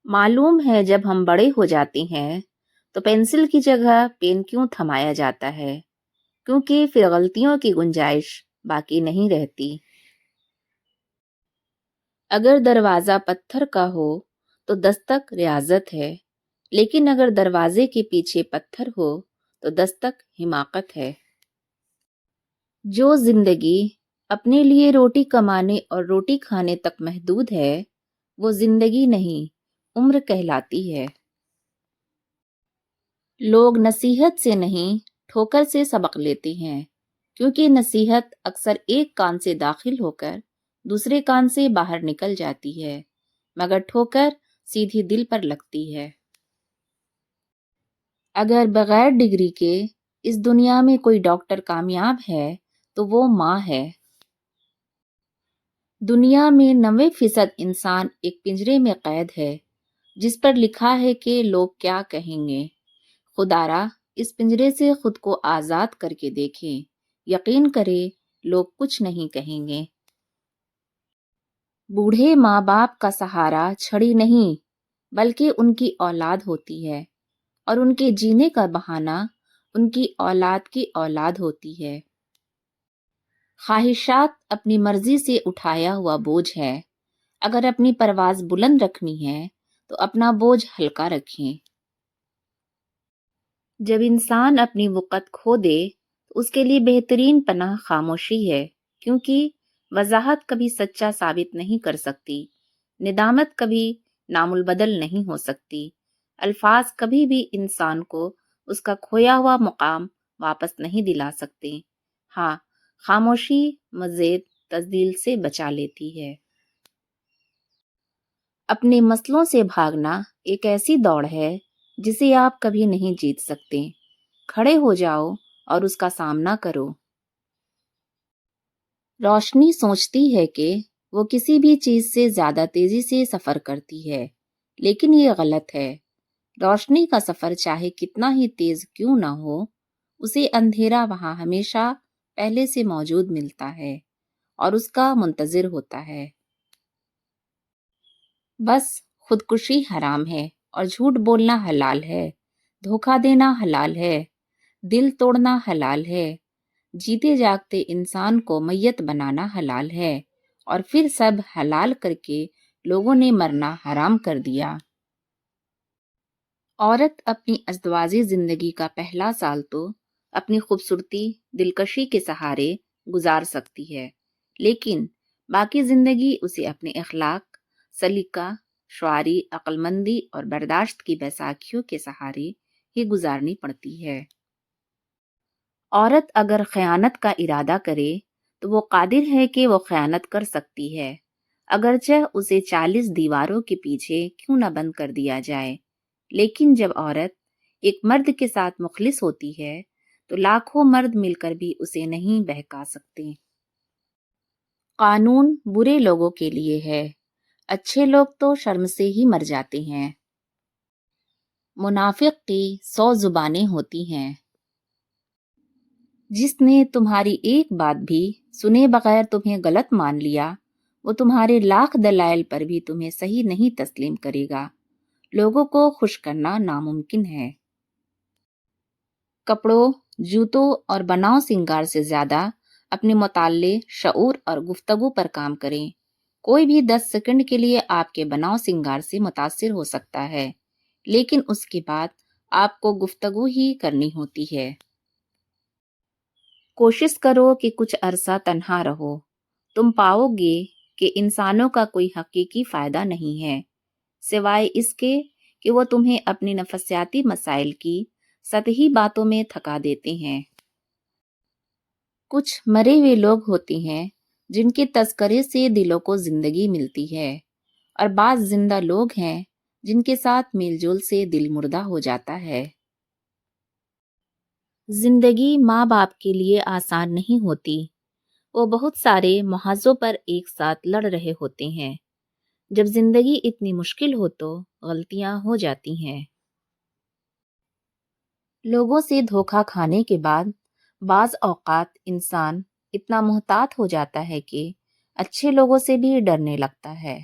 معلوم ہے جب ہم بڑے ہو جاتے ہیں تو پینسل کی جگہ پین کیوں تھمایا جاتا ہے؟ کیونکہ پھر غلطیوں کی گنجائش باقی نہیں رہتی۔ اگر دروازہ پتھر کا ہو تو دستک ریاضت ہے، لیکن اگر دروازے کے پیچھے پتھر ہو تو دستک حماقت ہے۔ جو زندگی اپنے لیے روٹی کمانے اور روٹی کھانے تک محدود ہے، وہ زندگی نہیں، عمر کہلاتی ہے۔ لوگ نصیحت سے نہیں، ٹھوکر سے سبق لیتے ہیں، کیونکہ نصیحت اکثر ایک کان سے داخل ہو کر دوسرے کان سے باہر نکل جاتی ہے، مگر ٹھوکر سیدھی دل پر لگتی ہے۔ اگر بغیر ڈگری کے اس دنیا میں کوئی ڈاکٹر کامیاب ہے تو وہ ماں ہے۔ دنیا میں 90% انسان ایک پنجرے میں قید ہے، جس پر لکھا ہے کہ لوگ کیا کہیں گے۔ خدارا اس پنجرے سے خود کو آزاد کر کے دیکھیں، یقین کرے لوگ کچھ نہیں کہیں گے۔ بوڑھے ماں باپ کا سہارا چھڑی نہیں، بلکہ ان کی اولاد ہوتی ہے، اور ان کے جینے کا بہانہ ان کی اولاد کی اولاد ہوتی ہے۔ خواہشات اپنی مرضی سے اٹھایا ہوا بوجھ ہے، اگر اپنی پرواز بلند رکھنی ہے تو اپنا بوجھ ہلکا رکھیں۔ جب انسان اپنی وقت کھو دے تو اس کے لیے بہترین پناہ خاموشی ہے، کیونکہ وضاحت کبھی سچا ثابت نہیں کر سکتی، ندامت کبھی نام البدل نہیں ہو سکتی، الفاظ کبھی بھی انسان کو اس کا کھویا ہوا مقام واپس نہیں دلا سکتے۔ ہاں، خاموشی مزید تزدیل سے بچا لیتی ہے۔ اپنے مسئلوں سے بھاگنا ایک ایسی دوڑ ہے جسے آپ کبھی نہیں جیت سکتے۔ کھڑے ہو جاؤ اور اس کا سامنا کرو۔ روشنی سوچتی ہے کہ وہ کسی بھی چیز سے زیادہ تیزی سے سفر کرتی ہے، لیکن یہ غلط ہے۔ روشنی کا سفر چاہے کتنا ہی تیز کیوں نہ ہو، اسے اندھیرا وہاں ہمیشہ پہلے سے موجود ملتا ہے اور اس کا منتظر ہوتا ہے۔ بس خودکشی حرام ہے اور جھوٹ بولنا حلال ہے، دھوکہ دینا حلال ہے، دل توڑنا حلال ہے، جیتے جاگتے انسان کو میت بنانا حلال ہے، اور پھر سب حلال کر کے لوگوں نے مرنا حرام کر دیا۔ عورت اپنی ازدواجی زندگی کا پہلا سال تو اپنی خوبصورتی، دلکشی کے سہارے گزار سکتی ہے، لیکن باقی زندگی اسے اپنے اخلاق، سلیقہ، شعاری، عقل مندی اور برداشت کی بیساکھیوں کے سہارے ہی گزارنی پڑتی ہے۔ عورت اگر خیانت کا ارادہ کرے تو وہ قادر ہے کہ وہ خیانت کر سکتی ہے، اگرچہ اسے 40 دیواروں کے پیچھے کیوں نہ بند کر دیا جائے۔ لیکن جب عورت ایک مرد کے ساتھ مخلص ہوتی ہے تو لاکھوں مرد مل کر بھی اسے نہیں بہکا سکتے۔ قانون برے لوگوں کے لیے ہے، اچھے لوگ تو شرم سے ہی مر جاتے ہیں۔ منافق کی 100 زبانیں ہوتی ہیں۔ جس نے تمہاری ایک بات بھی سنے بغیر تمہیں غلط مان لیا، وہ تمہارے لاکھ دلائل پر بھی تمہیں صحیح نہیں تسلیم کرے گا۔ لوگوں کو خوش کرنا ناممکن ہے۔ کپڑوں، جوتوں اور بناؤ سنگار سے زیادہ اپنے مطالعے، شعور اور گفتگو پر کام کریں۔ کوئی بھی 10 سیکنڈ کے لیے آپ کے بناؤ سنگار سے متاثر ہو سکتا ہے، لیکن اس کے بعد آپ کو گفتگو ہی کرنی ہوتی ہے۔ کوشش کرو کہ کچھ عرصہ تنہا رہو، تم پاؤ گے کہ انسانوں کا کوئی حقیقی فائدہ نہیں ہے، سوائے اس کے کہ وہ تمہیں اپنی نفسیاتی مسائل کی سطحی باتوں میں تھکا دیتے ہیں۔ کچھ مرے ہوئے لوگ ہوتے ہیں جن کے تذکرے سے دلوں کو زندگی ملتی ہے، اور بعض زندہ لوگ ہیں جن کے ساتھ میل جول سے دل مردہ ہو جاتا ہے۔ زندگی ماں باپ کے لیے آسان نہیں ہوتی، وہ بہت سارے محاذوں پر ایک ساتھ لڑ رہے ہوتے ہیں۔ جب زندگی اتنی مشکل ہو تو غلطیاں ہو جاتی ہیں۔ لوگوں سے دھوکہ کھانے کے بعد بعض اوقات انسان اتنا محتاط ہو جاتا ہے کہ اچھے لوگوں سے بھی ڈرنے لگتا ہے۔